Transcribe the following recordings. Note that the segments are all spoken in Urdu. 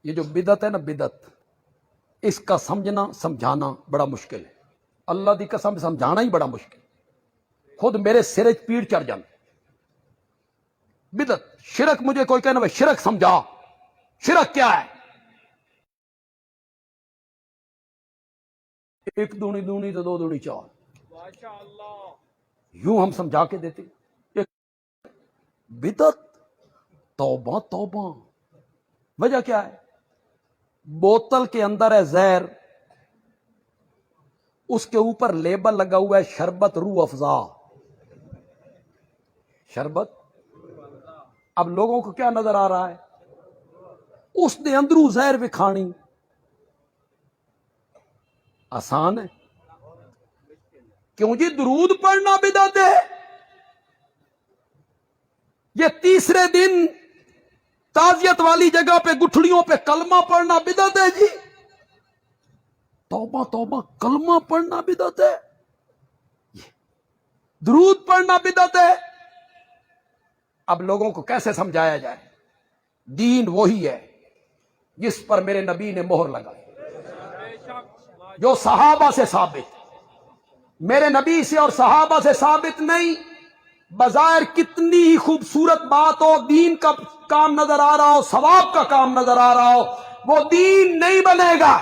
یہ جو بدعت ہے نا بدعت، اس کا سمجھنا سمجھانا بڑا مشکل ہے. اللہ دی قسم سمجھانا ہی بڑا مشکل. خود میرے سر پیڑ چڑھ جانا. بدعت شرک، مجھے کوئی کہنا شرک سمجھا، شرک کیا ہے؟ ایک دونی دونی تو دو دونی چار، یوں ہم سمجھا کے دیتے. بدعت توبہ توبہ. وجہ کیا ہے؟ بوتل کے اندر ہے زہر، اس کے اوپر لیبل لگا ہوا ہے شربت روح افزا. شربت. اب لوگوں کو کیا نظر آ رہا ہے؟ اس نے اندروں زہر بھی کھانی. آسان ہے؟ کیوں جی؟ درود پڑھنا بدعت ہے. یہ تیسرے دن تعزیت والی جگہ پہ گٹھڑیوں پہ کلمہ پڑھنا بدعت ہے جی. توبہ توبہ، کلمہ پڑھنا بدعت ہے، درود پڑھنا بدعت ہے. اب لوگوں کو کیسے سمجھایا جائے؟ دین وہی ہے جس پر میرے نبی نے مہر لگائی، جو صحابہ سے ثابت، میرے نبی سے اور صحابہ سے ثابت نہیں. بظاہر کتنی ہی خوبصورت بات ہو، دین کا کام نظر آ رہا ہو، ثواب کا کام نظر آ رہا ہو، وہ دین نہیں بنے گا.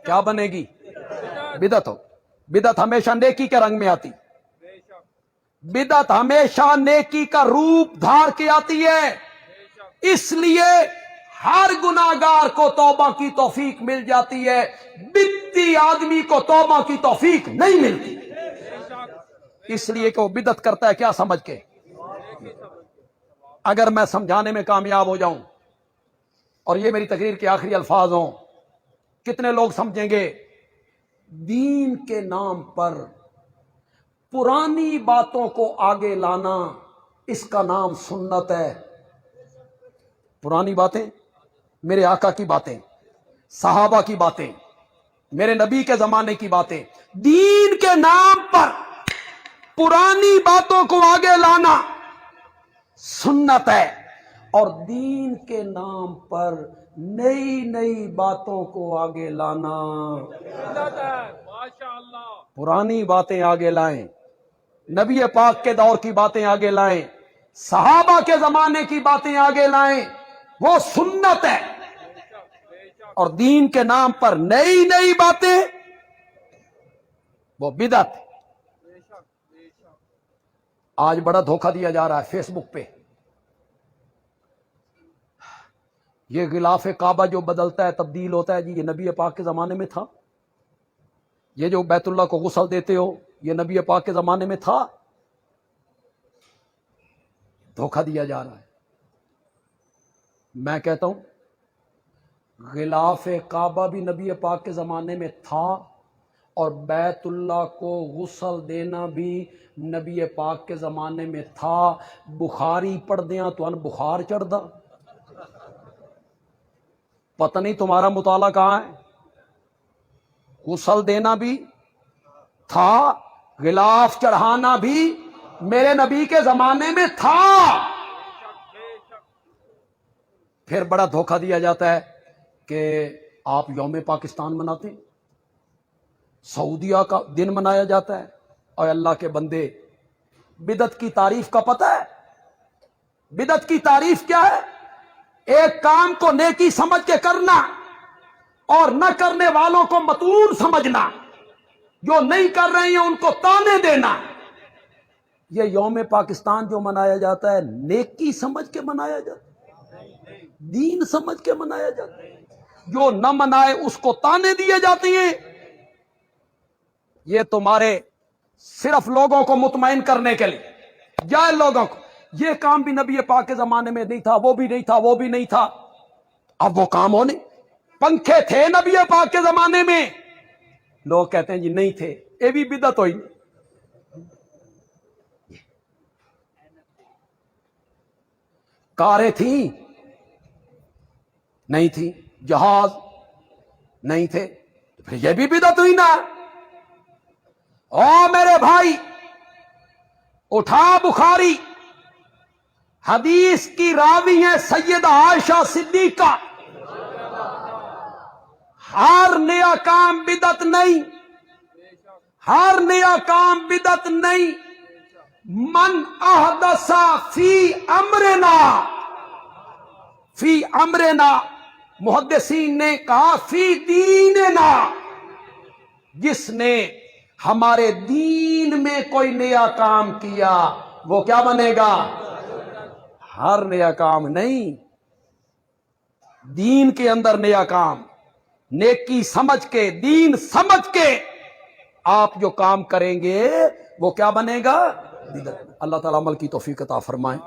کیا بنے گی؟ بدعت ہو. بدعت ہمیشہ نیکی کے رنگ میں آتی، بدعت ہمیشہ نیکی کا روپ دھار کے آتی ہے. اس لیے ہر گناہگار کو توبہ کی توفیق مل جاتی ہے، بدعتی آدمی کو توبہ کی توفیق نہیں ملتی. اس لیے کہ وہ بدعت کرتا ہے کیا سمجھ کے. اگر میں سمجھانے میں کامیاب ہو جاؤں اور یہ میری تقریر کے آخری الفاظ ہوں، کتنے لوگ سمجھیں گے دین کے نام پر پرانی باتوں کو آگے لانا، اس کا نام سنت ہے. پرانی باتیں، میرے آقا کی باتیں، صحابہ کی باتیں، میرے نبی کے زمانے کی باتیں، دین کے نام پر پرانی باتوں کو آگے لانا سنت ہے. اور دین کے نام پر نئی نئی باتوں کو آگے لانا، پرانی باتیں آگے لائیں، نبی پاک کے دور کی باتیں آگے لائیں، صحابہ کے زمانے کی باتیں آگے لائیں، وہ سنت ہے. اور دین کے نام پر نئی نئی باتیں وہ بدعت ہے. آج بڑا دھوکہ دیا جا رہا ہے فیس بک پہ. یہ غلاف کعبہ جو بدلتا ہے، تبدیل ہوتا ہے جی، یہ نبی پاک کے زمانے میں تھا. یہ جو بیت اللہ کو غسل دیتے ہو، یہ نبی پاک کے زمانے میں تھا. دھوکہ دیا جا رہا ہے. میں کہتا ہوں غلاف کعبہ بھی نبی پاک کے زمانے میں تھا، اور بیت اللہ کو غسل دینا بھی نبی پاک کے زمانے میں تھا. بخاری پڑھ دیاں تو ان بخار چڑھ دا. پتہ نہیں تمہارا مطالعہ کہاں ہے. غسل دینا بھی تھا، غلاف چڑھانا بھی میرے نبی کے زمانے میں تھا. پھر بڑا دھوکہ دیا جاتا ہے کہ آپ یوم پاکستان مناتے ہیں، سعودیہ کا دن منایا جاتا ہے. اور اللہ کے بندے، بدعت کی تعریف کا پتہ ہے؟ بدعت کی تعریف کیا ہے؟ ایک کام کو نیکی سمجھ کے کرنا اور نہ کرنے والوں کو مطلوب سمجھنا، جو نہیں کر رہے ہیں ان کو تانے دینا. یہ یوم پاکستان جو منایا جاتا ہے نیکی سمجھ کے منایا جاتا ہے، دین سمجھ کے منایا جاتا ہے. جو نہ منائے اس کو تانے دیے جاتے ہیں. یہ تمہارے صرف لوگوں کو مطمئن کرنے کے لیے، جائے لوگوں کو یہ کام بھی نبی پاک کے زمانے میں نہیں تھا، وہ بھی نہیں تھا، وہ بھی نہیں تھا. اب وہ کام ہونے. پنکھے تھے نبی پاک کے زمانے میں، لوگ کہتے ہیں جی نہیں تھے. یہ بھی بدعت ہوئی. کاریں تھیں؟ نہیں تھی. جہاز نہیں تھے. پھر یہ بھی بدعت ہوئی نا. او میرے بھائی، اٹھا بخاری، حدیث کی راوی ہیں سیدہ عائشہ صدیقہ ہر نیا کام بدعت نہیں، ہر نیا کام بدعت نہیں. من احدث فی امرنا، محدثین نے کہا فی دیننا، جس نے ہمارے دین میں کوئی نیا کام کیا وہ کیا بنے گا؟ ہر نیا کام نہیں، دین کے اندر نیا کام، نیکی سمجھ کے، دین سمجھ کے آپ جو کام کریں گے وہ کیا بنے گا؟ اللہ تعالیٰ عمل کی توفیق عطا فرمائیں.